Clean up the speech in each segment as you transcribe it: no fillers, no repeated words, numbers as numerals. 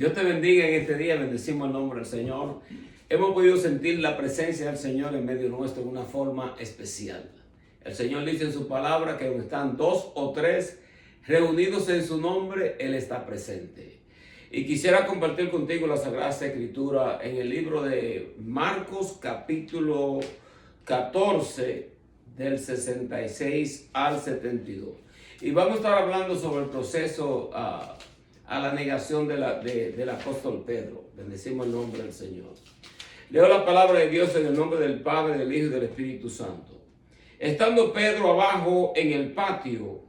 Dios te bendiga en este día, bendecimos el nombre del Señor. Hemos podido sentir la presencia del Señor en medio nuestro de una forma especial. El Señor dice en su palabra que donde están dos o tres reunidos en su nombre, Él está presente. Y quisiera compartir contigo la Sagrada Escritura en el libro de Marcos capítulo 14 del 66 al 72. Y vamos a estar hablando sobre el proceso a la negación del apóstol Pedro. Bendecimos el nombre del Señor. Leo la palabra de Dios en el nombre del Padre, del Hijo y del Espíritu Santo. Estando Pedro abajo en el patio,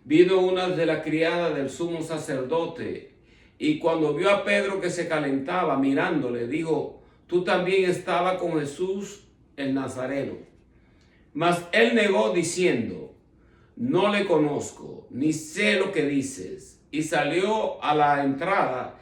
vino una de las criadas del sumo sacerdote, y cuando vio a Pedro que se calentaba mirándole, dijo: tú también estabas con Jesús el Nazareno. Mas él negó diciendo: no le conozco, ni sé lo que dices. Y salió a la entrada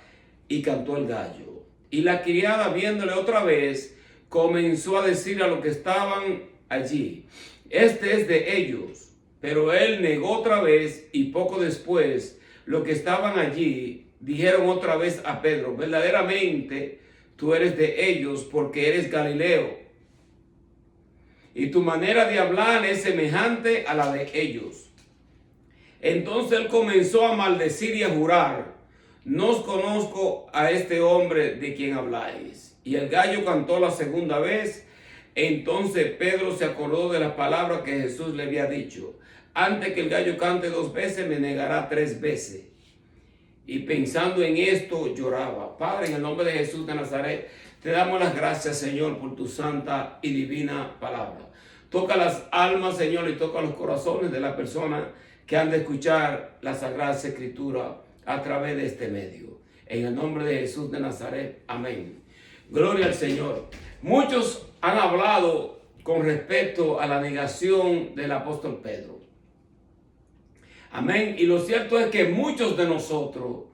y cantó el gallo. Y la criada, viéndole otra vez, comenzó a decir a los que estaban allí: este es de ellos. Pero él negó otra vez, y poco después los que estaban allí dijeron otra vez a Pedro: verdaderamente tú eres de ellos, porque eres Galileo, y tu manera de hablar es semejante a la de ellos. Entonces él comenzó a maldecir y a jurar: no os conozco a este hombre de quien habláis. Y el gallo cantó la segunda vez. Entonces Pedro se acordó de las palabras que Jesús le había dicho: antes que el gallo cante 2 veces, me negará 3 veces. Y pensando en esto, lloraba. Padre, en el nombre de Jesús de Nazaret, te damos las gracias, Señor, por tu santa y divina palabra. Toca las almas, Señor, y toca los corazones de las personas que han de escuchar la Sagrada Escritura a través de este medio. En el nombre de Jesús de Nazaret, amén. Gloria al Señor. Muchos han hablado con respecto a la negación del apóstol Pedro. Amén. Y lo cierto es que muchos de nosotros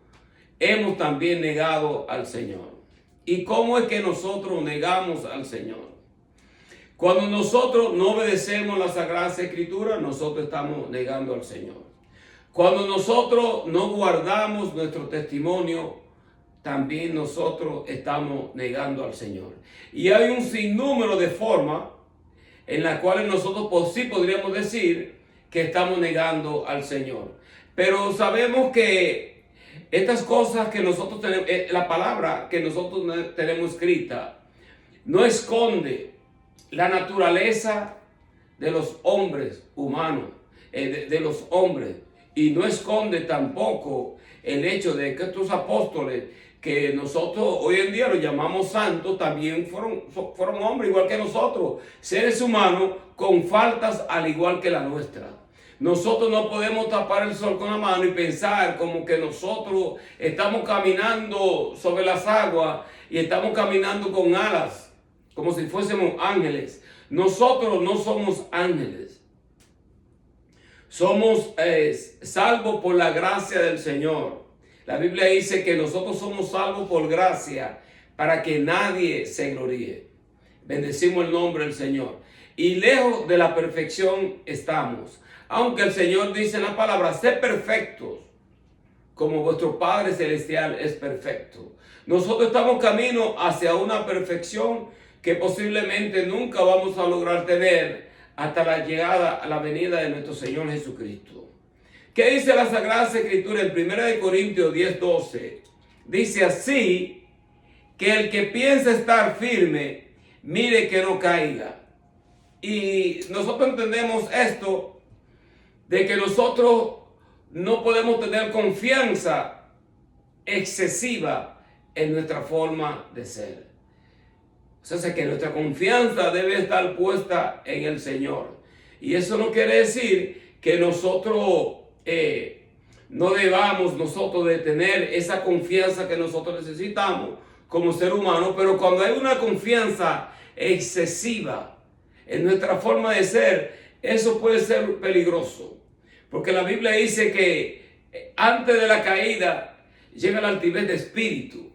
hemos también negado al Señor. ¿Y cómo es que nosotros negamos al Señor? Cuando nosotros no obedecemos la Sagrada Escritura, nosotros estamos negando al Señor. Cuando nosotros no guardamos nuestro testimonio, también nosotros estamos negando al Señor. Y hay un sinnúmero de formas en las cuales nosotros sí podríamos decir que estamos negando al Señor. Pero sabemos que estas cosas que nosotros tenemos, la palabra que nosotros tenemos escrita, no esconde la naturaleza de los hombres humanos, de los hombres, y no esconde tampoco el hecho de que estos apóstoles, que nosotros hoy en día los llamamos santos, también fueron hombres igual que nosotros, seres humanos con faltas al igual que la nuestra. Nosotros no podemos tapar el sol con la mano y pensar como que nosotros estamos caminando sobre las aguas y estamos caminando con alas, como si fuésemos ángeles. Nosotros no somos ángeles. Somos salvos por la gracia del Señor. La Biblia dice que nosotros somos salvos por gracia para que nadie se gloríe. Bendecimos el nombre del Señor. Y lejos de la perfección estamos. Aunque el Señor dice en la palabra: sed perfectos como vuestro Padre Celestial es perfecto. Nosotros estamos camino hacia una perfección que posiblemente nunca vamos a lograr tener hasta la llegada a la venida de nuestro Señor Jesucristo. ¿Qué dice la Sagrada Escritura en 1 Corintios 10:12? Dice así: que el que piensa estar firme, mire que no caiga. Y nosotros entendemos esto, de que nosotros no podemos tener confianza excesiva en nuestra forma de ser. O sea, que nuestra confianza debe estar puesta en el Señor. Y eso no quiere decir que nosotros no debamos nosotros de tener esa confianza que nosotros necesitamos como ser humano. Pero cuando hay una confianza excesiva en nuestra forma de ser, eso puede ser peligroso. Porque la Biblia dice que antes de la caída llega la altivez de espíritu,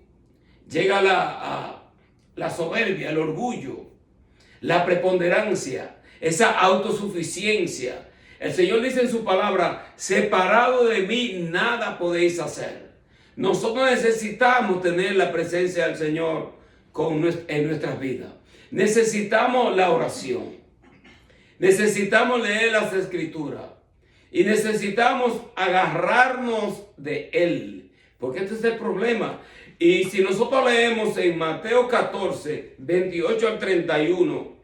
llega la soberbia, el orgullo, la preponderancia, esa autosuficiencia. El Señor dice en su palabra: separado de mí nada podéis hacer. Nosotros necesitamos tener la presencia del Señor en nuestras vidas. Necesitamos la oración. Necesitamos leer las Escrituras. Y necesitamos agarrarnos de Él. Porque este es el problema. Y si nosotros leemos en Mateo 14, 28 al 31,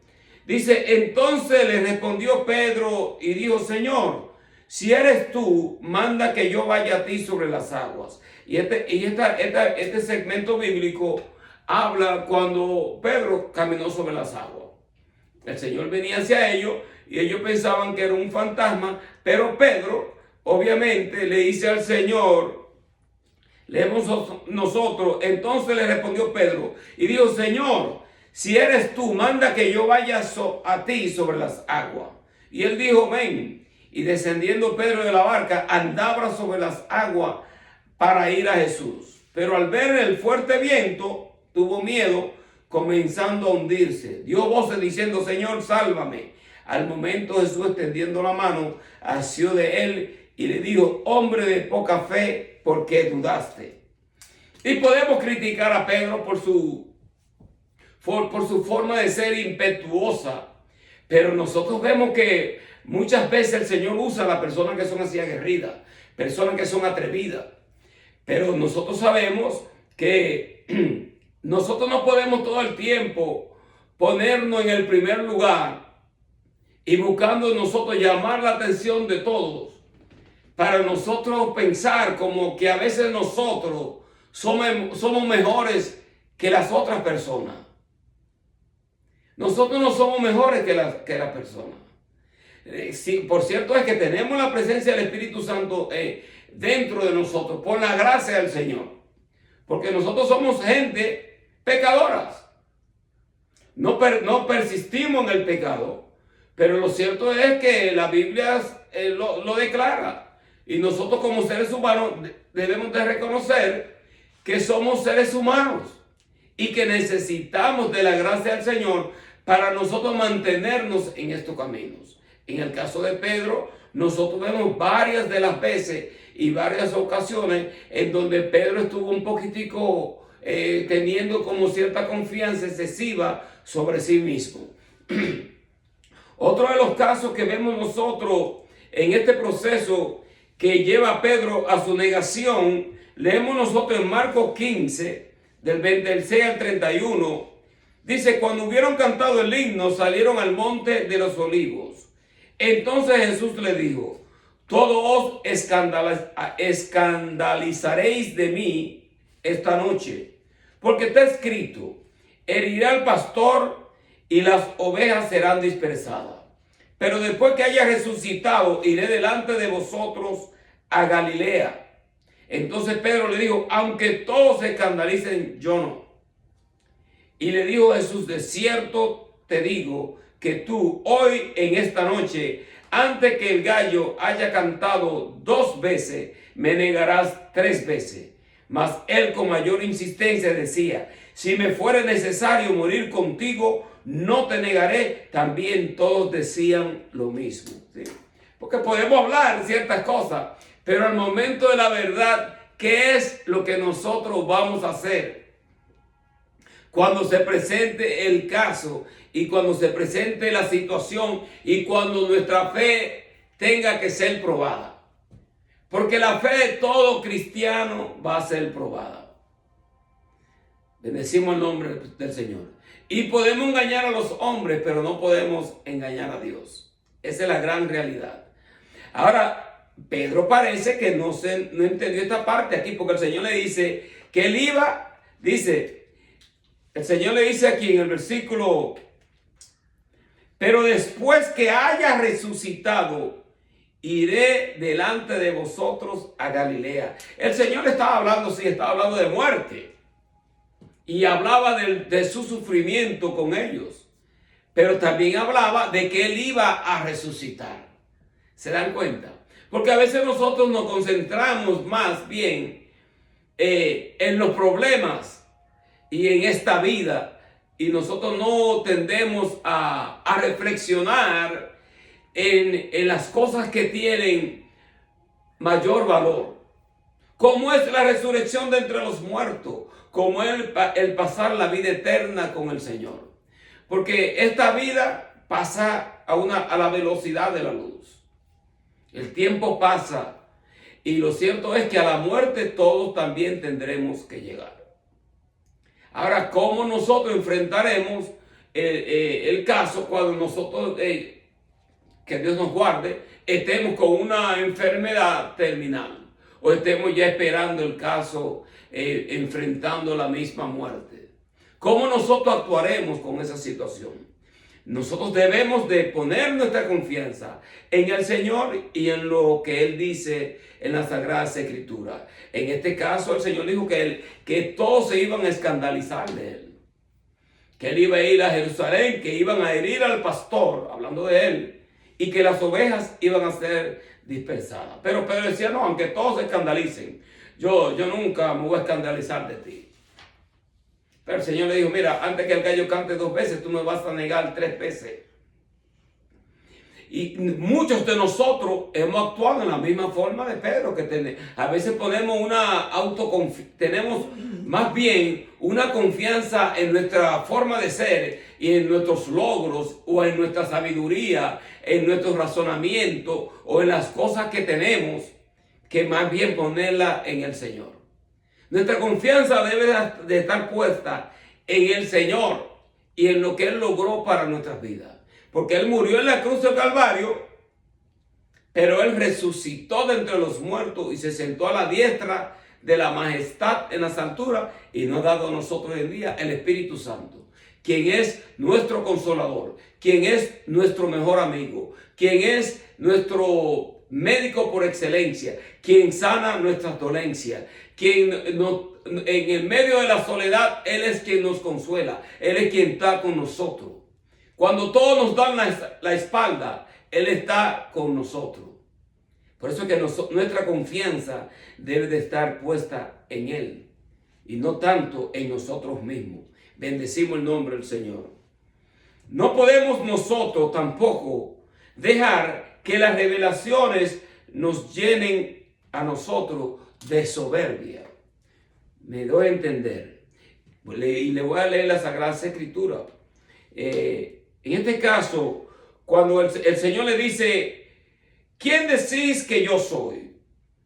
dice: entonces le respondió Pedro y dijo: Señor, si eres tú, manda que yo vaya a ti sobre las aguas. Y este segmento bíblico habla cuando Pedro caminó sobre las aguas. El Señor venía hacia ellos y ellos pensaban que era un fantasma, pero Pedro obviamente le dice al Señor, leemos nosotros: entonces le respondió Pedro y dijo: Señor, si eres tú, manda que yo vaya a ti sobre las aguas. Y él dijo: ven. Y descendiendo Pedro de la barca, andaba sobre las aguas para ir a Jesús. Pero al ver el fuerte viento, tuvo miedo, comenzando a hundirse. Dio voces diciendo: Señor, sálvame. Al momento Jesús, extendiendo la mano, asió de él y le dijo: hombre de poca fe, ¿por qué dudaste? Y podemos criticar a Pedro por su forma de ser impetuosa, pero nosotros vemos que muchas veces el Señor usa a las personas que son así aguerridas, personas que son atrevidas. Pero nosotros sabemos que nosotros no podemos todo el tiempo ponernos en el primer lugar y buscando nosotros llamar la atención de todos, para nosotros pensar como que a veces nosotros somos mejores que las otras personas. Nosotros no somos mejores que las personas. Sí, por cierto, es que tenemos la presencia del Espíritu Santo dentro de nosotros, por la gracia del Señor. Porque nosotros somos gente pecadoras. No persistimos en el pecado, pero lo cierto es que la Biblia lo declara. Y nosotros como seres humanos debemos de reconocer que somos seres humanos y que necesitamos de la gracia del Señor para nosotros mantenernos en estos caminos. En el caso de Pedro, nosotros vemos varias de las veces y varias ocasiones en donde Pedro estuvo un poquitico teniendo como cierta confianza excesiva sobre sí mismo. Otro de los casos que vemos nosotros en este proceso que lleva a Pedro a su negación, leemos nosotros en Marcos 15, del 26 al 31, dice: cuando hubieron cantado el himno, salieron al monte de los olivos. Entonces Jesús le dijo: todos os escandalizaréis de mí esta noche, porque está escrito: herirá al pastor y las ovejas serán dispersadas. Pero después que haya resucitado, iré delante de vosotros a Galilea. Entonces Pedro le dijo: aunque todos se escandalicen, yo no. Y le dijo Jesús: de cierto te digo que tú hoy en esta noche, antes que el gallo haya cantado 2 veces, me negarás 3 veces. Mas él con mayor insistencia decía: si me fuere necesario morir contigo, no te negaré. También todos decían lo mismo. ¿Sí? Porque podemos hablar ciertas cosas, pero al momento de la verdad, ¿qué es lo que nosotros vamos a hacer? Cuando se presente el caso y cuando se presente la situación y cuando nuestra fe tenga que ser probada. Porque la fe de todo cristiano va a ser probada. Bendecimos el nombre del Señor. Y podemos engañar a los hombres, pero no podemos engañar a Dios. Esa es la gran realidad. Ahora, Pedro parece que no entendió esta parte aquí, porque el Señor le dice que él iba, el Señor le dice aquí en el versículo: pero después que haya resucitado, iré delante de vosotros a Galilea. El Señor estaba hablando, sí, estaba hablando de muerte. Y hablaba de su sufrimiento con ellos. Pero también hablaba de que Él iba a resucitar. ¿Se dan cuenta? Porque a veces nosotros nos concentramos más bien en los problemas y en esta vida. Y nosotros no tendemos a reflexionar en las cosas que tienen mayor valor. ¿Cómo es la resurrección de entre los muertos? ¿Cómo es el pasar la vida eterna con el Señor? Porque esta vida pasa a la velocidad de la luz. El tiempo pasa y lo cierto es que a la muerte todos también tendremos que llegar. Ahora, ¿cómo nosotros enfrentaremos el caso cuando nosotros, que Dios nos guarde, estemos con una enfermedad terminal o estemos ya esperando el caso, enfrentando la misma muerte? ¿Cómo nosotros actuaremos con esa situación? Nosotros debemos de poner nuestra confianza en el Señor y en lo que Él dice en las Sagradas Escrituras. En este caso, el Señor dijo que todos se iban a escandalizar de Él. Que Él iba a ir a Jerusalén, que iban a herir al pastor, hablando de Él, y que las ovejas iban a ser dispersadas. Pero Pedro decía, no, aunque todos se escandalicen, yo nunca me voy a escandalizar de ti. Pero el Señor le dijo, mira, antes que el gallo cante 2 veces, tú me vas a negar 3 veces. Y muchos de nosotros hemos actuado en la misma forma de Pedro, que a veces ponemos tenemos más bien una confianza en nuestra forma de ser y en nuestros logros o en nuestra sabiduría, en nuestro razonamiento o en las cosas que tenemos, que más bien ponerla en el Señor. Nuestra confianza debe de estar puesta en el Señor y en lo que Él logró para nuestras vidas. Porque Él murió en la cruz del Calvario, pero Él resucitó de entre los muertos y se sentó a la diestra de la majestad en las alturas y nos ha dado a nosotros hoy en día el Espíritu Santo, quien es nuestro consolador, quien es nuestro mejor amigo, quien es nuestro médico por excelencia, quien sana nuestras dolencias, quien en el medio de la soledad, Él es quien nos consuela, Él es quien está con nosotros. Cuando todos nos dan la espalda, Él está con nosotros. Por eso es que nuestra confianza debe de estar puesta en Él y no tanto en nosotros mismos. Bendecimos el nombre del Señor. No podemos nosotros tampoco dejar que las revelaciones nos llenen a nosotros de soberbia. Me doy a entender. Y le voy a leer la Sagrada Escritura. En este caso, cuando el Señor le dice, ¿quién decís que yo soy?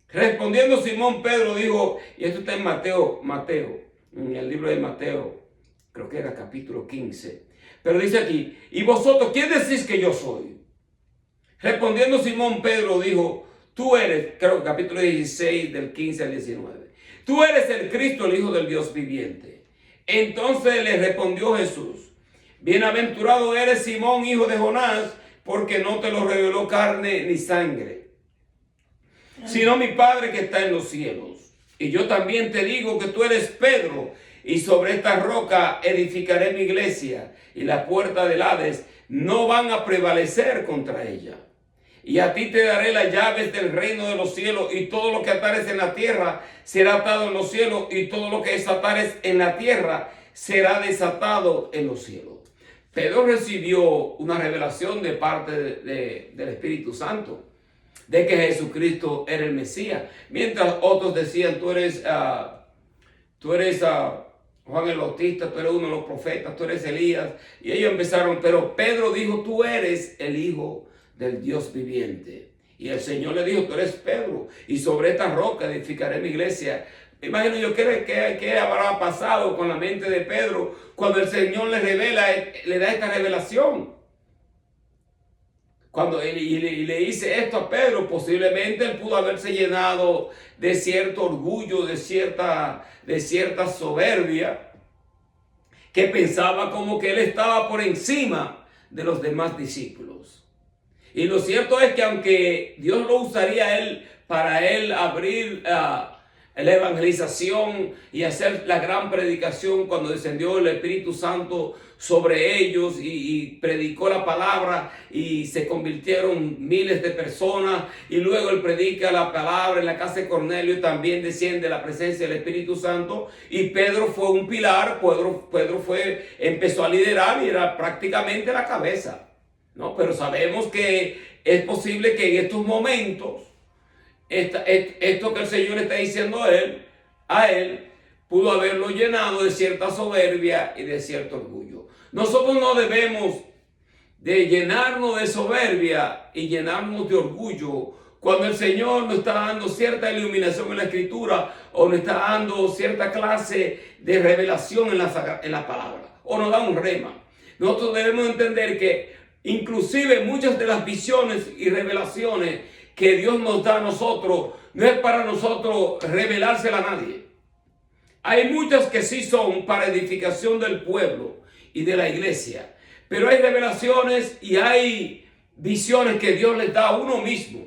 Respondiendo Simón Pedro dijo, y esto está en Mateo, en el libro de Mateo, creo que era capítulo 15. Pero dice aquí, ¿y vosotros quién decís que yo soy? Respondiendo Simón Pedro dijo, tú eres, creo que capítulo 16 del 15 al 19. Tú eres el Cristo, el Hijo del Dios viviente. Entonces le respondió Jesús, bienaventurado eres Simón, hijo de Jonás, porque no te lo reveló carne ni sangre, sino mi Padre que está en los cielos. Y yo también te digo que tú eres Pedro, y sobre esta roca edificaré mi iglesia, y las puertas del Hades no van a prevalecer contra ella. Y a ti te daré las llaves del reino de los cielos, y todo lo que atares en la tierra será atado en los cielos, y todo lo que desatares en la tierra será desatado en los cielos. Pedro recibió una revelación de parte del Espíritu Santo, de que Jesucristo era el Mesías, mientras otros decían, tú eres Juan el Bautista, tú eres uno de los profetas, tú eres Elías, y ellos empezaron, pero Pedro dijo, tú eres el Hijo del Dios viviente. Y el Señor le dijo, tú eres Pedro, y sobre esta roca edificaré mi iglesia. Me imagino yo qué habrá pasado con la mente de Pedro cuando el Señor le da esta revelación. Cuando le dice esto a Pedro, posiblemente él pudo haberse llenado de cierto orgullo, de cierta soberbia, que pensaba como que él estaba por encima de los demás discípulos. Y lo cierto es que aunque Dios lo usaría para él abrir la evangelización y hacer la gran predicación cuando descendió el Espíritu Santo sobre ellos y predicó la palabra y se convirtieron miles de personas, y luego él predica la palabra en la casa de Cornelio y también desciende la presencia del Espíritu Santo, y Pedro fue un pilar. Pedro empezó a liderar y era prácticamente la cabeza, ¿no? Pero sabemos que es posible que en estos momentos esto que el Señor está diciendo a él, pudo haberlo llenado de cierta soberbia y de cierto orgullo. Nosotros no debemos de llenarnos de soberbia y llenarnos de orgullo cuando el Señor nos está dando cierta iluminación en la Escritura o nos está dando cierta clase de revelación en la palabra o nos da un rema. Nosotros debemos entender que inclusive muchas de las visiones y revelaciones que Dios nos da a nosotros no es para nosotros revelársela a nadie. Hay muchas que sí son para edificación del pueblo y de la iglesia, pero hay revelaciones y hay visiones que Dios les da a uno mismo,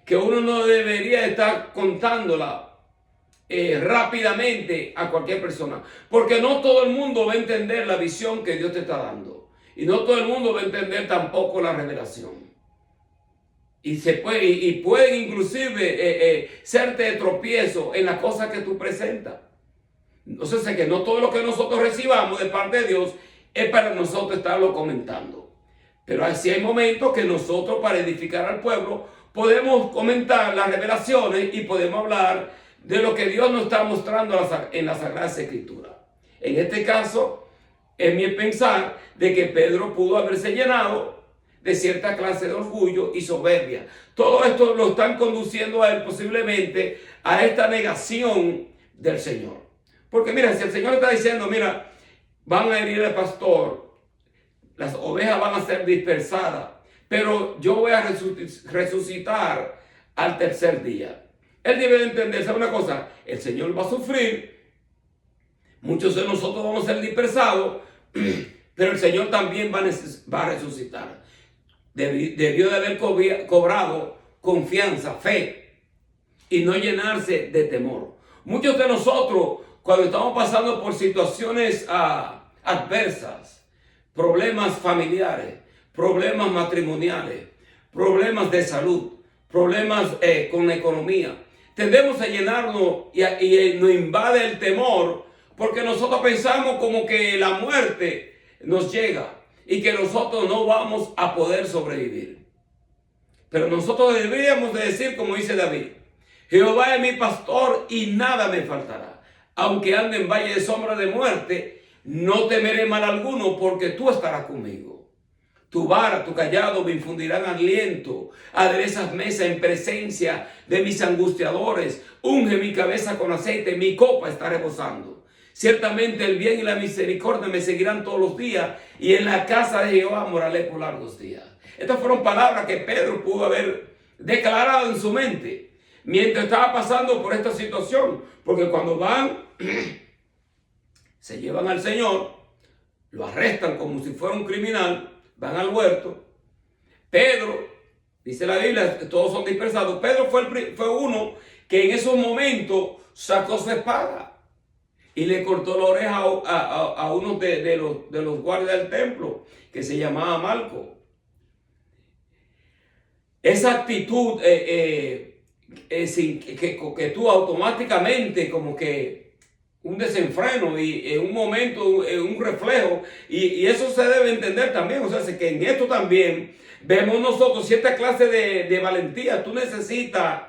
que uno no debería estar contándola rápidamente a cualquier persona, porque no todo el mundo va a entender la visión que Dios te está dando y no todo el mundo va a entender tampoco la revelación. Y pueden inclusive serte de tropiezo en las cosas que tú presentas. Entonces sé que no todo lo que nosotros recibamos de parte de Dios es para nosotros estarlo comentando. Pero así hay momentos que nosotros, para edificar al pueblo, podemos comentar las revelaciones y podemos hablar de lo que Dios nos está mostrando en las Sagradas Escrituras. En este caso, es mi pensar de que Pedro pudo haberse llenado de cierta clase de orgullo y soberbia. Todo esto lo están conduciendo a él posiblemente a esta negación del Señor. Porque mira, si el Señor está diciendo, mira, van a herir al pastor, las ovejas van a ser dispersadas, pero yo voy a resucitar al tercer día. Él debe de entender, ¿sabe una cosa? El Señor va a sufrir, muchos de nosotros vamos a ser dispersados, pero el Señor también va a resucitar. Debió de haber cobrado confianza, fe, y no llenarse de temor. Muchos de nosotros, cuando estamos pasando por situaciones adversas, problemas familiares, problemas matrimoniales, problemas de salud, problemas con la economía, tendemos a llenarnos y nos invade el temor, porque nosotros pensamos como que la muerte nos llega y que nosotros no vamos a poder sobrevivir. Pero nosotros deberíamos de decir, como dice David, Jehová es mi pastor y nada me faltará. Aunque ande en valle de sombra de muerte, no temeré mal alguno, porque tú estarás conmigo. Tu vara, tu callado me infundirán aliento. Aderezas mesa en presencia de mis angustiadores. Unge mi cabeza con aceite, mi copa está rebosando. Ciertamente el bien y la misericordia me seguirán todos los días, y en la casa de Jehová moraré por largos días. Estas fueron palabras que Pedro pudo haber declarado en su mente mientras estaba pasando por esta situación. Porque cuando van, se llevan al Señor, lo arrestan como si fuera un criminal, van al huerto. Pedro, dice la Biblia, todos son dispersados. Pedro fue uno que en esos momentos sacó su espada y le cortó la oreja a uno de los guardias del templo, que se llamaba Malco. Esa actitud que tú automáticamente, como que un desenfreno y en un momento, un reflejo, y eso se debe entender también. O sea, que en esto también vemos nosotros cierta clase de valentía. Tú necesitas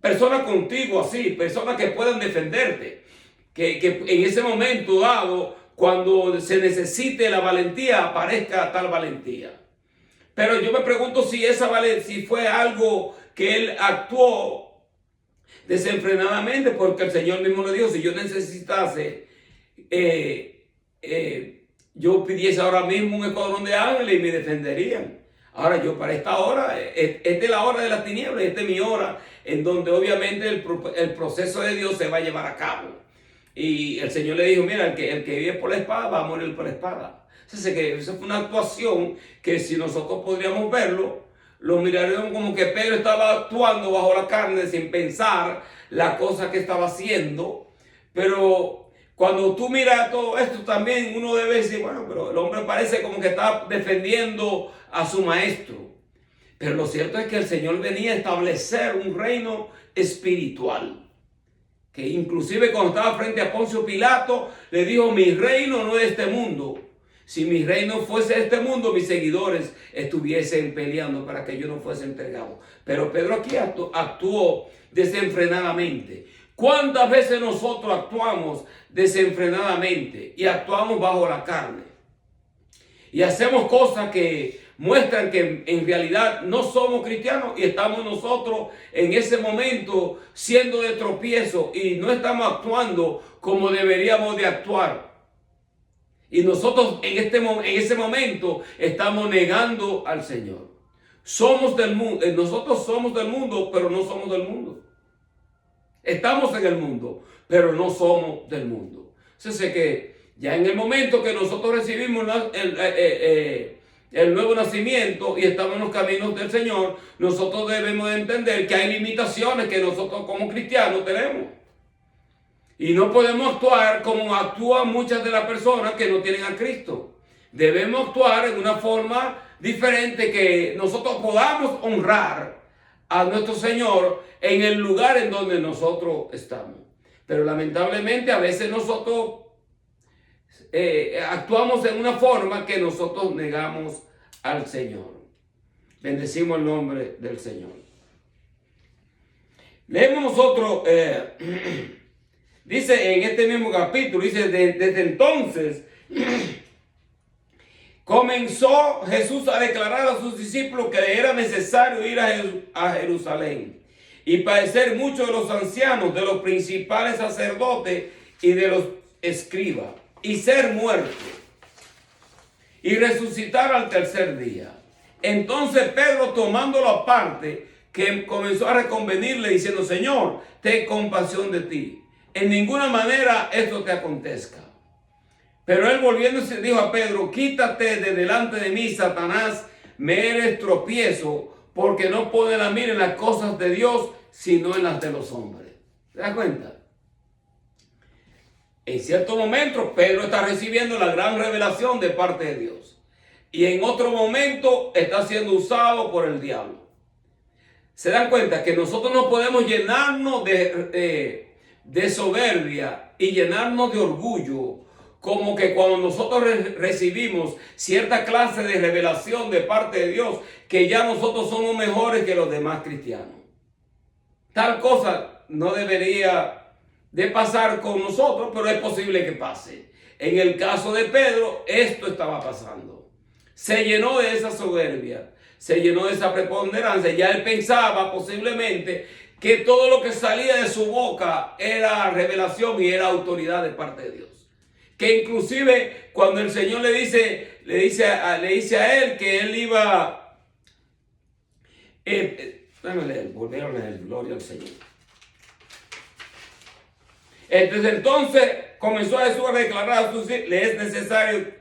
personas contigo así, personas que puedan defenderte. Que en ese momento dado, cuando se necesite la valentía, aparezca tal valentía. Pero yo me pregunto si si fue algo que él actuó desenfrenadamente, porque el Señor mismo le dijo, si yo necesitase, yo pidiese ahora mismo un escuadrón de ángeles y me defenderían. Ahora yo para esta hora, esta es la hora de las tinieblas, esta es mi hora, en donde obviamente el proceso de Dios se va a llevar a cabo. Y el Señor le dijo, mira, el que vive por la espada va a morir por la espada. O sea, que esa fue una actuación que si nosotros podríamos verlo, lo miraríamos como que Pedro estaba actuando bajo la carne sin pensar la cosa que estaba haciendo. Pero cuando tú miras todo esto también uno debe decir, bueno, pero el hombre parece como que está defendiendo a su maestro. Pero lo cierto es que el Señor venía a establecer un reino espiritual. Que inclusive cuando estaba frente a Poncio Pilato, le dijo, mi reino no es de este mundo. Si mi reino fuese este mundo, mis seguidores estuviesen peleando para que yo no fuese entregado. Pero Pedro aquí actuó desenfrenadamente. ¿Cuántas veces nosotros actuamos desenfrenadamente y actuamos bajo la carne? Y hacemos cosas que muestran que en realidad no somos cristianos y estamos nosotros en ese momento siendo de tropiezo y no estamos actuando como deberíamos de actuar. Y nosotros en ese momento estamos negando al Señor. Somos del mundo, nosotros somos del mundo, pero no somos del mundo. Estamos en el mundo, pero no somos del mundo. Entonces que ya en el momento que nosotros recibimos el nuevo nacimiento y estamos en los caminos del Señor, nosotros debemos de entender que hay limitaciones que nosotros como cristianos tenemos. Y no podemos actuar como actúan muchas de las personas que no tienen a Cristo. Debemos actuar en una forma diferente que nosotros podamos honrar a nuestro Señor en el lugar en donde nosotros estamos. Pero lamentablemente a veces nosotros actuamos en una forma que nosotros negamos al Señor. Bendecimos el nombre del Señor. Leemos nosotros... Dice en este mismo capítulo, dice, desde entonces comenzó Jesús a declarar a sus discípulos que era necesario ir a Jerusalén y padecer muchos de los ancianos, de los principales sacerdotes y de los escribas, y ser muerto y resucitar al tercer día. Entonces Pedro, tomándolo aparte, que comenzó a reconvenirle diciendo: Señor, ten compasión de ti. En ninguna manera esto te acontezca. Pero él, volviéndose, dijo a Pedro: quítate de delante de mí, Satanás, me eres tropiezo, porque no pones la mira en las cosas de Dios, sino en las de los hombres. ¿Te das cuenta? En cierto momento Pedro está recibiendo la gran revelación de parte de Dios, y en otro momento está siendo usado por el diablo. ¿Se dan cuenta que nosotros no podemos llenarnos de soberbia y llenarnos de orgullo, como que cuando nosotros recibimos cierta clase de revelación de parte de Dios, que ya nosotros somos mejores que los demás cristianos? Tal cosa no debería de pasar con nosotros, pero es posible que pase. En el caso de Pedro, esto estaba pasando. Se llenó de esa soberbia, se llenó de esa preponderancia. Ya él pensaba posiblemente que todo lo que salía de su boca era revelación y era autoridad de parte de Dios. Que inclusive cuando el Señor le dice a él que él iba... volver a leer, gloria al Señor. Entonces comenzó Jesús a declarar a sus discípulos: le es necesario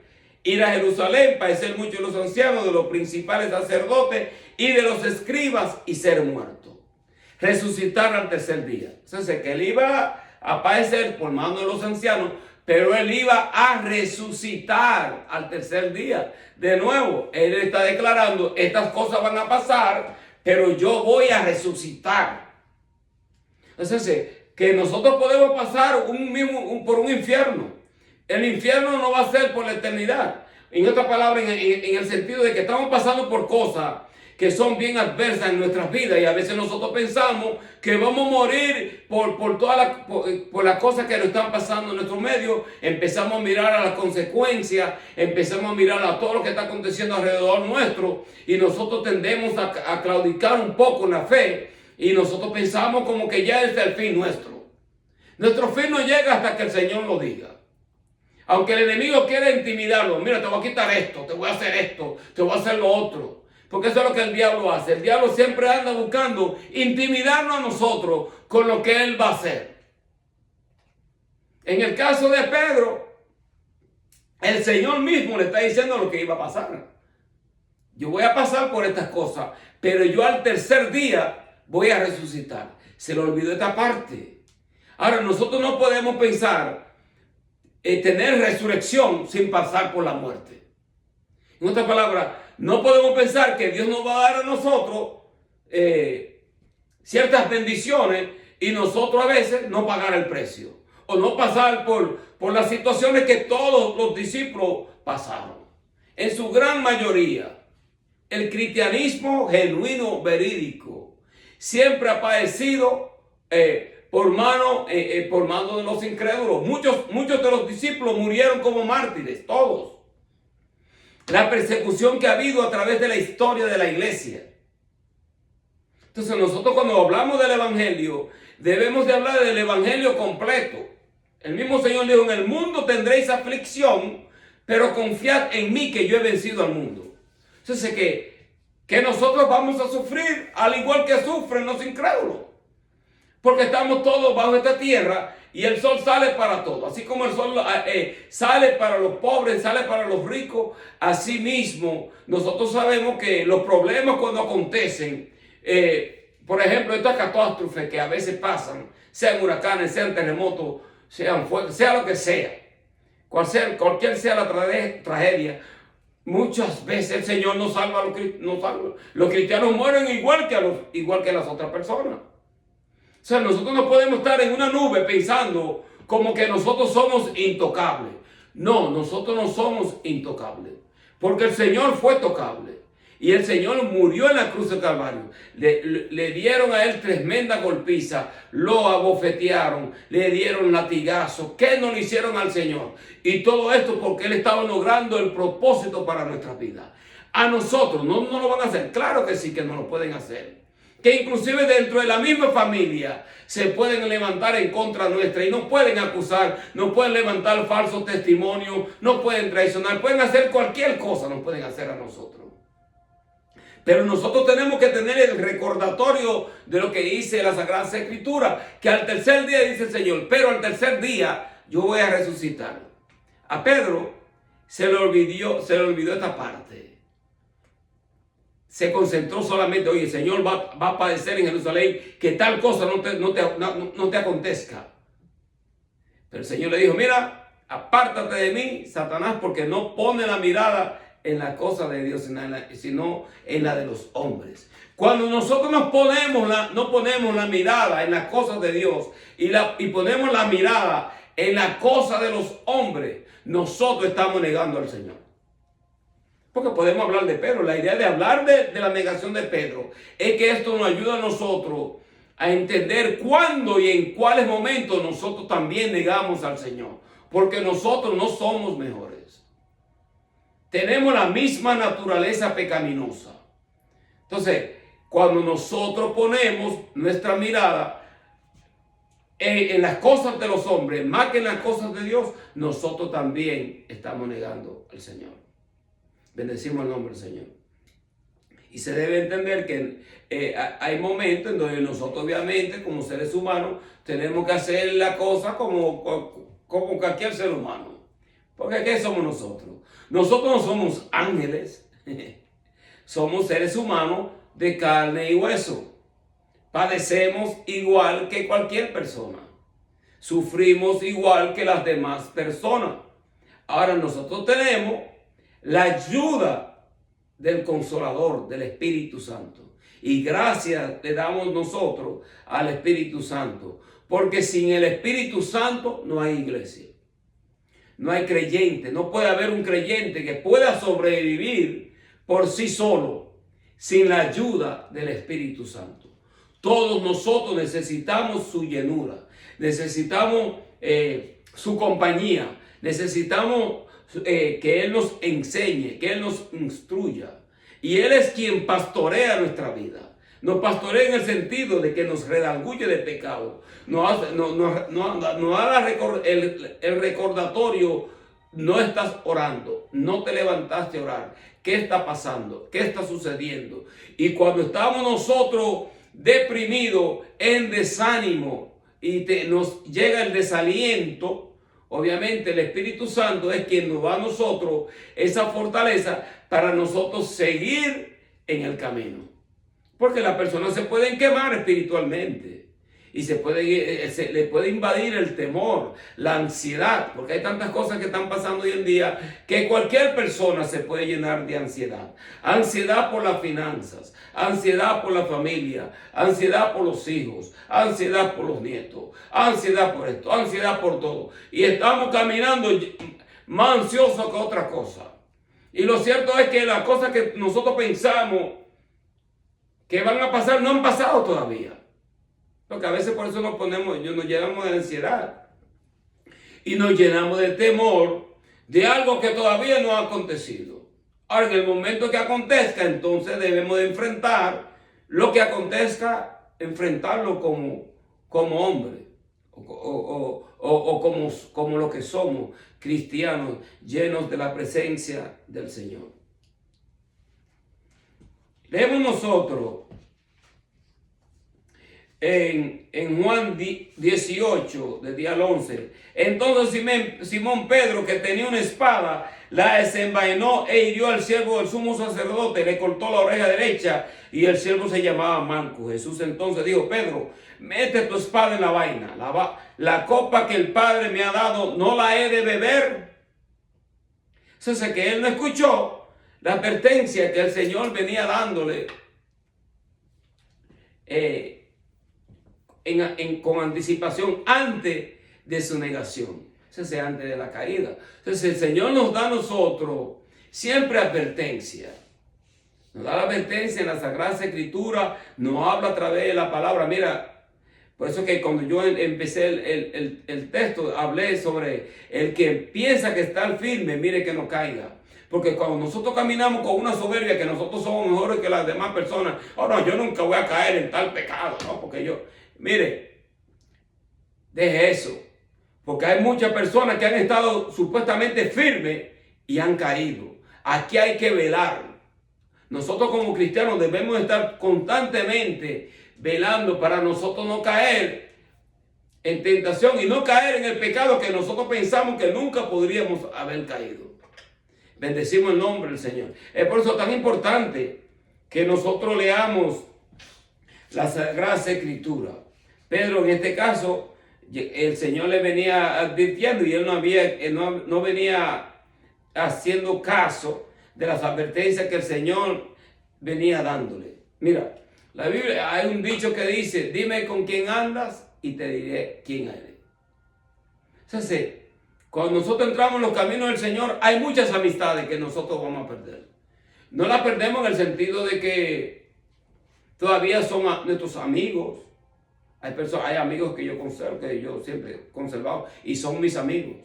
ir a Jerusalén, padecer mucho de los ancianos, de los principales sacerdotes y de los escribas, y ser muerto, resucitar al tercer día. Entonces que él iba a padecer por mano de los ancianos, pero él iba a resucitar al tercer día. De nuevo, él está declarando: estas cosas van a pasar, pero yo voy a resucitar. Entonces, que nosotros podemos pasar por un infierno. El infierno no va a ser por la eternidad. En otras palabras, en el sentido de que estamos pasando por cosas que son bien adversas en nuestras vidas, y a veces nosotros pensamos que vamos a morir por las cosas que nos están pasando en nuestro medio. Empezamos a mirar a las consecuencias, empezamos a mirar a todo lo que está aconteciendo alrededor nuestro, y nosotros tendemos a claudicar un poco en la fe, y nosotros pensamos como que ya es el fin nuestro. Nuestro fin no llega hasta que el Señor lo diga. Aunque el enemigo quiera intimidarlo: mira, te voy a quitar esto, te voy a hacer esto, te voy a hacer lo otro. Porque eso es lo que el diablo hace. El diablo siempre anda buscando intimidarnos a nosotros con lo que él va a hacer. En el caso de Pedro, el Señor mismo le está diciendo lo que iba a pasar. Yo voy a pasar por estas cosas, pero yo al tercer día voy a resucitar. Se le olvidó esta parte. Ahora, nosotros no podemos pensar tener resurrección sin pasar por la muerte. En otras palabras, no podemos pensar que Dios nos va a dar a nosotros ciertas bendiciones y nosotros a veces no pagar el precio, o no pasar por las situaciones que todos los discípulos pasaron. En su gran mayoría, el cristianismo genuino, verídico, siempre ha padecido por mano de los incrédulos. Muchos de los discípulos murieron como mártires, todos. La persecución que ha habido a través de la historia de la iglesia. Entonces nosotros cuando hablamos del evangelio, debemos de hablar del evangelio completo. El mismo Señor dijo, en el mundo tendréis aflicción, pero confiad en mí que yo he vencido al mundo. Entonces que nosotros vamos a sufrir al igual que sufren los incrédulos. Porque estamos todos bajo esta tierra y el sol sale para todos. Así como el sol sale para los pobres, sale para los ricos, así mismo nosotros sabemos que los problemas cuando acontecen, por ejemplo, estas catástrofes que a veces pasan, sean huracanes, sean terremotos, sean fuegos, sea lo que sea, cualquier sea la tragedia, muchas veces el Señor nos salva, los cristianos mueren igual que las otras personas. O sea, nosotros no podemos estar en una nube pensando como que nosotros somos intocables. No, nosotros no somos intocables. Porque el Señor fue tocable. Y el Señor murió en la cruz del Calvario. Le dieron a él tremenda golpiza. Lo abofetearon. Le dieron latigazos. ¿Qué no le hicieron al Señor? Y todo esto porque él estaba logrando el propósito para nuestra vida. A nosotros no lo van a hacer. Claro que sí que no lo pueden hacer. Que inclusive dentro de la misma familia se pueden levantar en contra nuestra y nos pueden acusar, nos pueden levantar falsos testimonios, nos pueden traicionar, pueden hacer cualquier cosa, nos pueden hacer a nosotros. Pero nosotros tenemos que tener el recordatorio de lo que dice la Sagrada Escritura, que al tercer día dice el Señor, pero al tercer día yo voy a resucitar. A Pedro se le olvidó esta parte. Se concentró solamente, oye, el Señor va a padecer en Jerusalén, que tal cosa no te acontezca. Pero el Señor le dijo, mira, apártate de mí, Satanás, porque no pone la mirada en la cosa de Dios, sino en la de los hombres. Cuando nosotros no ponemos la mirada en las cosas de Dios y ponemos la mirada en la cosa de los hombres, nosotros estamos negando al Señor. Porque podemos hablar de Pedro. La idea de hablar de la negación de Pedro es que esto nos ayuda a nosotros a entender cuándo y en cuáles momentos nosotros también negamos al Señor. Porque nosotros no somos mejores. Tenemos la misma naturaleza pecaminosa. Entonces, cuando nosotros ponemos nuestra mirada en las cosas de los hombres, más que en las cosas de Dios, nosotros también estamos negando al Señor. Bendecimos el nombre del Señor. Y se debe entender que hay momentos en donde nosotros obviamente como seres humanos tenemos que hacer la cosa como cualquier ser humano. Porque ¿qué somos nosotros? Nosotros no somos ángeles. Somos seres humanos de carne y hueso. Padecemos igual que cualquier persona. Sufrimos igual que las demás personas. Ahora nosotros tenemos la ayuda del Consolador, del Espíritu Santo. Y gracias le damos nosotros al Espíritu Santo. Porque sin el Espíritu Santo no hay iglesia. No hay creyente. No puede haber un creyente que pueda sobrevivir por sí solo sin la ayuda del Espíritu Santo. Todos nosotros necesitamos su llenura. Necesitamos su compañía. Necesitamos que Él nos enseñe, que Él nos instruya. Y Él es quien pastorea nuestra vida. Nos pastorea en el sentido de que nos redarguye de pecado. Nos da el recordatorio. No estás orando, no te levantaste a orar. ¿Qué está pasando? ¿Qué está sucediendo? Y cuando estamos nosotros deprimidos, en desánimo, y nos llega el desaliento, obviamente el Espíritu Santo es quien nos da a nosotros esa fortaleza para nosotros seguir en el camino. Porque las personas se pueden quemar espiritualmente. Y le puede invadir el temor, la ansiedad, porque hay tantas cosas que están pasando hoy en día que cualquier persona se puede llenar de ansiedad. Ansiedad por las finanzas, ansiedad por la familia, ansiedad por los hijos, ansiedad por los nietos, ansiedad por esto, ansiedad por todo. Y estamos caminando más ansiosos que otra cosa. Y lo cierto es que las cosas que nosotros pensamos que van a pasar no han pasado todavía. Porque a veces por eso nos llenamos de ansiedad y nos llenamos de temor de algo que todavía no ha acontecido. Ahora, en el momento que acontezca, entonces debemos de enfrentar lo que acontezca, enfrentarlo como hombre o como lo que somos, cristianos llenos de la presencia del Señor. Leemos nosotros en Juan 18, del día al 11. Entonces Simón Pedro, que tenía una espada, la desenvainó e hirió al siervo del sumo sacerdote, le cortó la oreja derecha, y el siervo se llamaba Malco. Jesús entonces dijo: Pedro, mete tu espada en la vaina. La copa que el Padre me ha dado, ¿no la he de beber? Entonces, que él no escuchó la advertencia que el Señor venía dándole con anticipación antes de su negación, antes de la caída. Entonces el Señor nos da a nosotros siempre advertencia. Nos da la advertencia en la Sagrada Escritura, nos habla a través de la palabra. Mira, por eso que cuando yo empecé el texto, hablé sobre el que piensa que está firme, mire que no caiga. Porque cuando nosotros caminamos con una soberbia que nosotros somos mejores que las demás personas, oh no, yo nunca voy a caer en tal pecado, no, porque mire, deje eso. Porque hay muchas personas que han estado supuestamente firmes y han caído. Aquí hay que velar. Nosotros como cristianos debemos estar constantemente velando para nosotros no caer en tentación y no caer en el pecado que nosotros pensamos que nunca podríamos haber caído. Bendecimos el nombre del Señor. Es por eso tan importante que nosotros leamos la Sagrada Escritura. Pedro, en este caso, el Señor le venía advirtiendo y él no venía haciendo caso de las advertencias que el Señor venía dándole. Mira, la Biblia, hay un dicho que dice: dime con quién andas y te diré quién eres. Entonces, cuando nosotros entramos en los caminos del Señor, hay muchas amistades que nosotros vamos a perder. No las perdemos en el sentido de que todavía son nuestros amigos. Hay amigos que yo conservo, que yo siempre he conservado, y son mis amigos.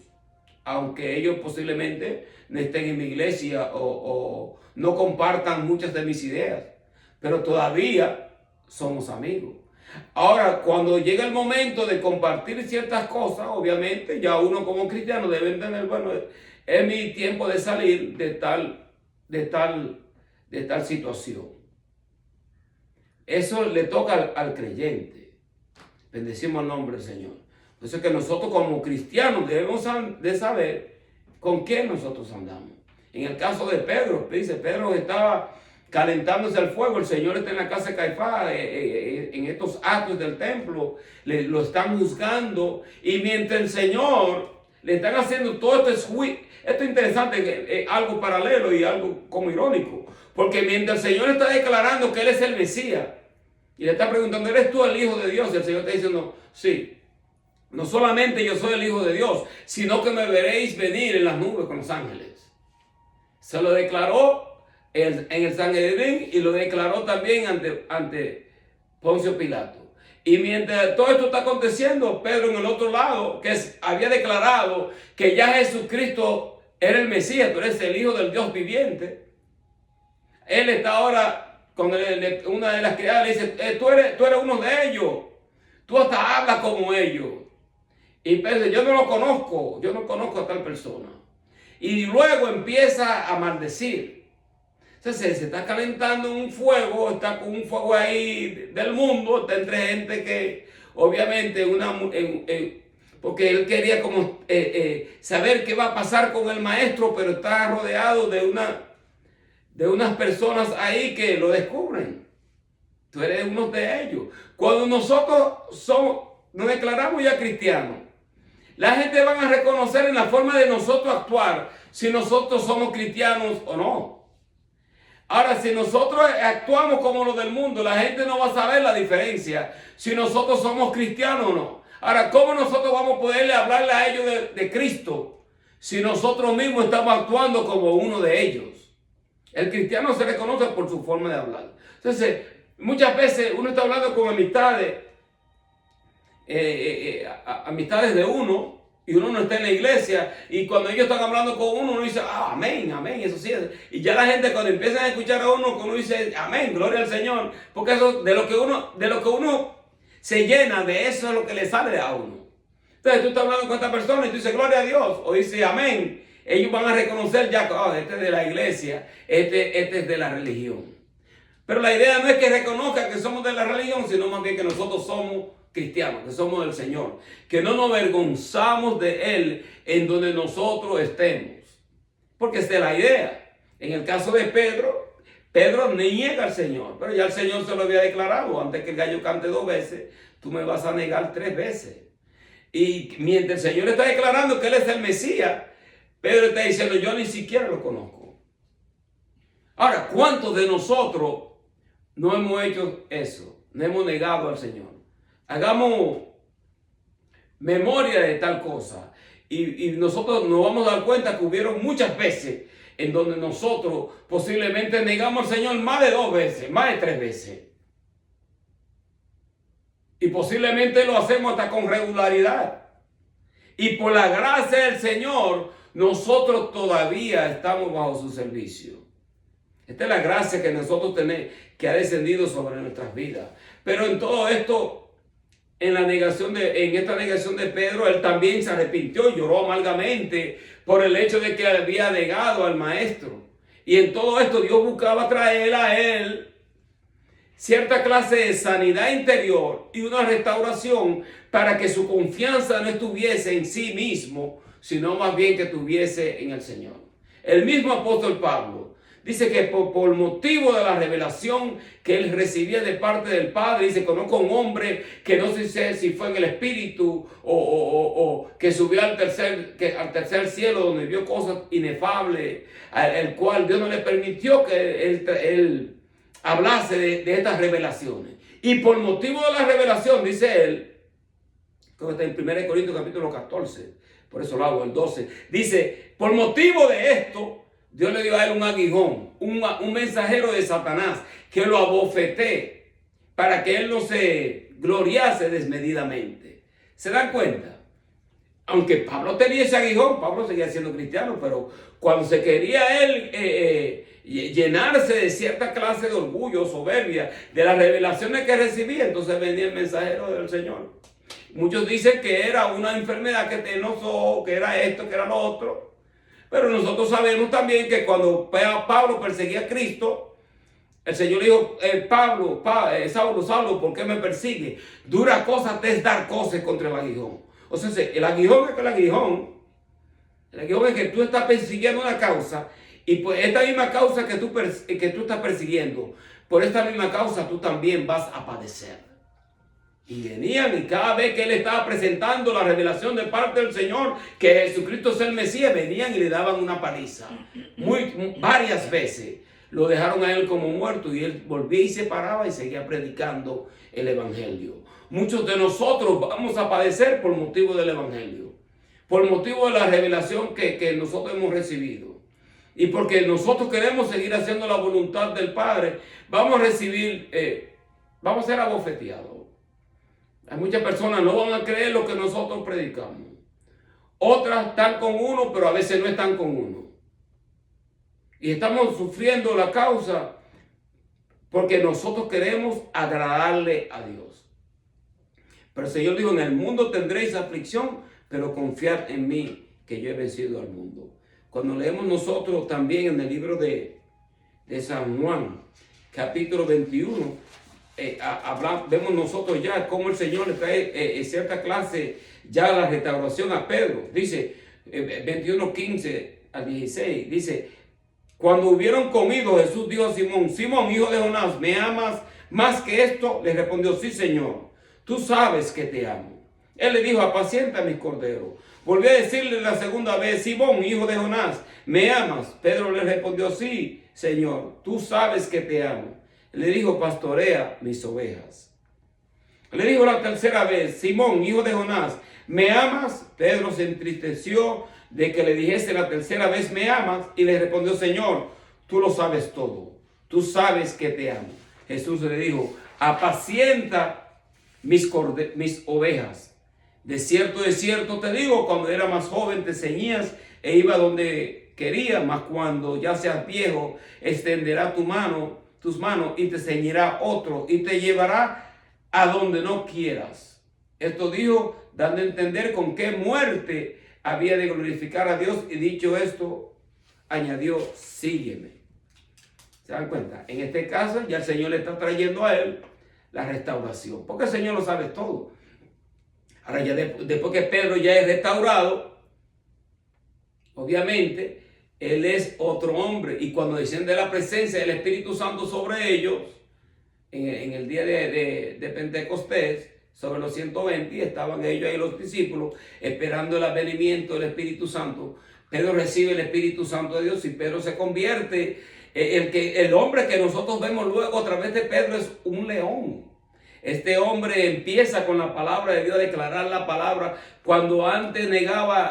Aunque ellos posiblemente no estén en mi iglesia o no compartan muchas de mis ideas, pero todavía somos amigos. Ahora, cuando llega el momento de compartir ciertas cosas, obviamente ya uno como cristiano debe entender: bueno, es mi tiempo de salir de tal situación. Eso le toca al creyente. Bendecimos el nombre del Señor. Por eso es que nosotros como cristianos debemos de saber con quién nosotros andamos. En el caso de Pedro, dice, Pedro estaba calentándose al fuego. El Señor está en la casa de Caifás, en estos actos del templo, lo están juzgando. Y mientras el Señor le están haciendo todo esto es interesante, algo paralelo y algo como irónico. Porque mientras el Señor está declarando que Él es el Mesías, y le está preguntando: ¿eres tú el Hijo de Dios? Y el Señor está diciendo: sí. No solamente yo soy el Hijo de Dios, sino que me veréis venir en las nubes con los ángeles. Se lo declaró en el Sanedrín y lo declaró también ante Poncio Pilato. Y mientras todo esto está aconteciendo, Pedro en el otro lado, que había declarado que ya Jesucristo era el Mesías, pero es el Hijo del Dios viviente. Él está ahora con una de las criadas, le dice: tú eres uno de ellos, tú hasta hablas como ellos. Y Pedro: yo no lo conozco, yo no conozco a tal persona. Y luego empieza a maldecir. Entonces se está calentando un fuego, está con un fuego ahí del mundo, está entre gente que obviamente porque él quería como saber qué va a pasar con el maestro, pero está rodeado de unas personas ahí que lo descubren. Tú eres uno de ellos. Cuando nosotros nos declaramos ya cristianos, la gente va a reconocer en la forma de nosotros actuar si nosotros somos cristianos o no. Ahora, si nosotros actuamos como los del mundo, la gente no va a saber la diferencia si nosotros somos cristianos o no. Ahora, ¿cómo nosotros vamos a poderle hablarle a ellos de Cristo si nosotros mismos estamos actuando como uno de ellos? El cristiano se reconoce por su forma de hablar. Entonces, muchas veces uno está hablando con amistades, amistades de uno, y uno no está en la iglesia, y cuando ellos están hablando con uno, uno dice, amén, amén, eso sí es. Y ya la gente cuando empiezan a escuchar a uno, uno dice, amén, gloria al Señor, porque eso de lo que uno se llena, de eso es lo que le sale a uno. Entonces tú estás hablando con esta persona y tú dices, gloria a Dios, o dices, amén. Ellos van a reconocer ya que este es de la iglesia, este es de la religión. Pero la idea no es que reconozca que somos de la religión, sino más bien que nosotros somos cristianos, que somos del Señor, que no nos avergonzamos de Él en donde nosotros estemos. Porque esta es la idea. En el caso de Pedro, Pedro niega al Señor, pero ya el Señor se lo había declarado, antes que el gallo cante 2 veces, tú me vas a negar 3 veces. Y mientras el Señor está declarando que Él es el Mesías, Pedro está diciendo, yo ni siquiera lo conozco. Ahora, ¿cuántos de nosotros no hemos hecho eso? No hemos negado al Señor. Hagamos memoria de tal cosa. Y nosotros nos vamos a dar cuenta que hubieron muchas veces en donde nosotros posiblemente negamos al Señor más de 2 veces, más de 3 veces. Y posiblemente lo hacemos hasta con regularidad. Y por la gracia del Señor, nosotros todavía estamos bajo su servicio. Esta es la gracia que nosotros tenemos, que ha descendido sobre nuestras vidas. Pero en todo esto, en esta negación de Pedro, él también se arrepintió y lloró amargamente por el hecho de que había negado al maestro. Y en todo esto Dios buscaba traer a él cierta clase de sanidad interior y una restauración para que su confianza no estuviese en sí mismo, sino más bien que estuviese en el Señor. El mismo apóstol Pablo dice que por motivo de la revelación que él recibía de parte del Padre, dice, conozco a un hombre que no sé si fue en el Espíritu o que subió al tercer cielo donde vio cosas inefables, el cual Dios no le permitió que él hablase de estas revelaciones. Y por motivo de la revelación, dice él, creo que está en 1 Corintios capítulo 14, por eso lo hago, el 12, dice, por motivo de esto, Dios le dio a él un aguijón, un mensajero de Satanás, que lo abofeté para que él no se gloriase desmedidamente. ¿Se dan cuenta? Aunque Pablo tenía ese aguijón, Pablo seguía siendo cristiano, pero cuando se quería él llenarse de cierta clase de orgullo, soberbia, de las revelaciones que recibía, entonces venía el mensajero del Señor. Muchos dicen que era una enfermedad que te enojó, que era esto, que era lo otro. Pero nosotros sabemos también que cuando Pablo perseguía a Cristo, el Señor le dijo, Saulo, ¿por qué me persigue? Dura cosa te es dar cosas contra el aguijón. O sea, el aguijón es que el aguijón es que tú estás persiguiendo una causa, y por esta misma causa que tú estás persiguiendo, por esta misma causa tú también vas a padecer. Y venían, y cada vez que él estaba presentando la revelación de parte del Señor, que Jesucristo es el Mesías, venían y le daban una paliza. Varias veces lo dejaron a él como muerto, y él volvía y se paraba y seguía predicando el Evangelio. Muchos de nosotros vamos a padecer por motivo del Evangelio, por motivo de la revelación que nosotros hemos recibido. Y porque nosotros queremos seguir haciendo la voluntad del Padre, vamos a recibir, vamos a ser abofeteados. Hay muchas personas no van a creer lo que nosotros predicamos. Otras están con uno, pero a veces no están con uno. Y estamos sufriendo la causa porque nosotros queremos agradarle a Dios. Pero el Señor dijo, en el mundo tendréis aflicción, pero confiad en mí, que yo he vencido al mundo. Cuando leemos nosotros también en el libro de San Juan, capítulo 21, vemos nosotros ya cómo el Señor le trae cierta clase ya la restauración a Pedro. Dice 21:15 al 16, dice, cuando hubieron comido, Jesús dijo a Simón, Simón, hijo de Jonás, ¿me amas Más que esto, le respondió, sí, Señor, tú sabes que te amo. Él le dijo, apacienta mis corderos. Volvió a decirle la segunda vez, Simón, hijo de Jonás, ¿me amas? Pedro le respondió, sí, Señor, tú sabes que te amo. Le dijo, pastorea mis ovejas. Le dijo la tercera vez, Simón, hijo de Jonás, ¿me amas? Pedro se entristeció de que le dijese la tercera vez, ¿me amas? Y le respondió, Señor, tú lo sabes todo. Tú sabes que te amo. Jesús le dijo, apacienta mis ovejas. De cierto te digo, cuando era más joven te ceñías e iba donde quería, mas cuando ya seas viejo, extenderá tus manos y te ceñirá otro y te llevará a donde no quieras. Esto dijo, dando a entender con qué muerte había de glorificar a Dios, y dicho esto, añadió, sígueme. ¿Se dan cuenta? En este caso ya el Señor le está trayendo a él la restauración, porque el Señor lo sabe todo. Ahora ya después que Pedro ya es restaurado, obviamente, él es otro hombre. Y cuando desciende la presencia del Espíritu Santo sobre ellos, en el día de Pentecostés, sobre los 120, y estaban ellos ahí los discípulos, esperando el advenimiento del Espíritu Santo. Pedro recibe el Espíritu Santo de Dios y Pedro se convierte. El hombre que nosotros vemos luego a través de Pedro es un león. Este hombre empieza con la palabra de Dios a declarar la palabra. Cuando antes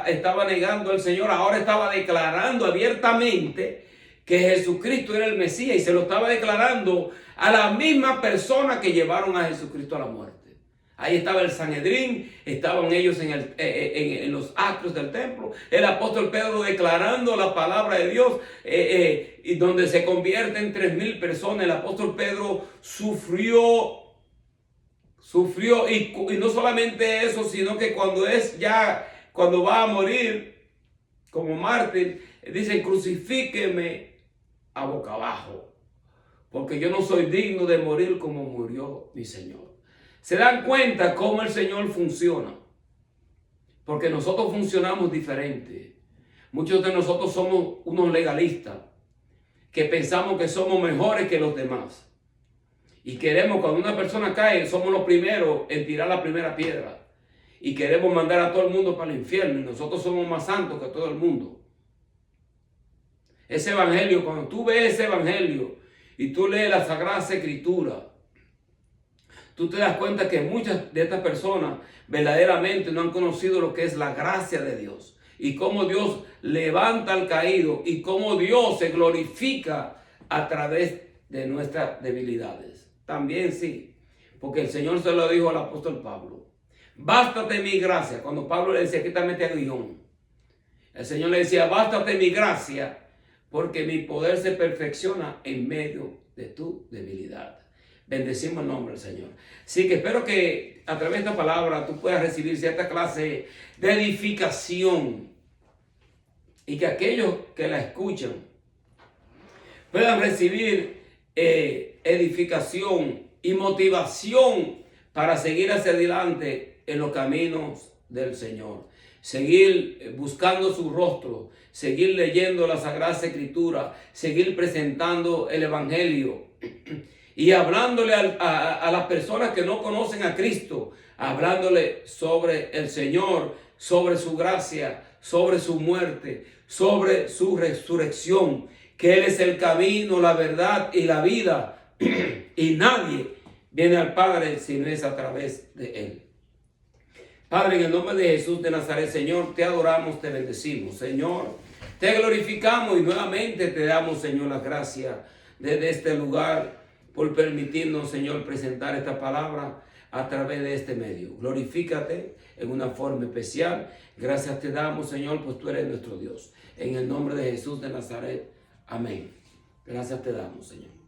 estaba negando al Señor, ahora estaba declarando abiertamente que Jesucristo era el Mesías, y se lo estaba declarando a la misma persona que llevaron a Jesucristo a la muerte. Ahí estaba el Sanedrín, estaban ellos en los atrios del templo, el apóstol Pedro declarando la palabra de Dios, y donde se convierten 3,000 personas. El apóstol Pedro sufrió y no solamente eso, sino que cuando va a morir como mártir, dicen, crucifíqueme a boca abajo, porque yo no soy digno de morir como murió mi Señor. ¿Se dan cuenta cómo el Señor funciona? Porque nosotros funcionamos diferente. Muchos de nosotros somos unos legalistas que pensamos que somos mejores que los demás. Y queremos, cuando una persona cae, somos los primeros en tirar la primera piedra. Y queremos mandar a todo el mundo para el infierno. Y nosotros somos más santos que todo el mundo. Ese evangelio, cuando tú ves ese evangelio y tú lees la Sagrada Escritura, tú te das cuenta que muchas de estas personas verdaderamente no han conocido lo que es la gracia de Dios. Y cómo Dios levanta al caído. Y cómo Dios se glorifica a través de nuestras debilidades. También sí, porque el Señor se lo dijo al apóstol Pablo. Bástate mi gracia. Cuando Pablo le decía, quítame este aguijón, el Señor le decía, bástate mi gracia, porque mi poder se perfecciona en medio de tu debilidad. Bendecimos el nombre del Señor. Así que espero que a través de esta palabra tú puedas recibir cierta clase de edificación, y que aquellos que la escuchan puedan recibir edificación y motivación para seguir hacia adelante en los caminos del Señor. Seguir buscando su rostro, seguir leyendo la Sagrada Escritura, seguir presentando el Evangelio y hablándole a las personas que no conocen a Cristo, hablándole sobre el Señor, sobre su gracia, sobre su muerte, sobre su resurrección, que Él es el camino, la verdad y la vida, y nadie viene al Padre si no es a través de Él. Padre, en el nombre de Jesús de Nazaret, Señor, te adoramos, te bendecimos, Señor, te glorificamos y nuevamente te damos, Señor, las gracias desde este lugar por permitirnos, Señor, presentar esta palabra a través de este medio. Glorifícate en una forma especial. Gracias te damos, Señor, pues tú eres nuestro Dios. En el nombre de Jesús de Nazaret. Amén. Gracias te damos, Señor.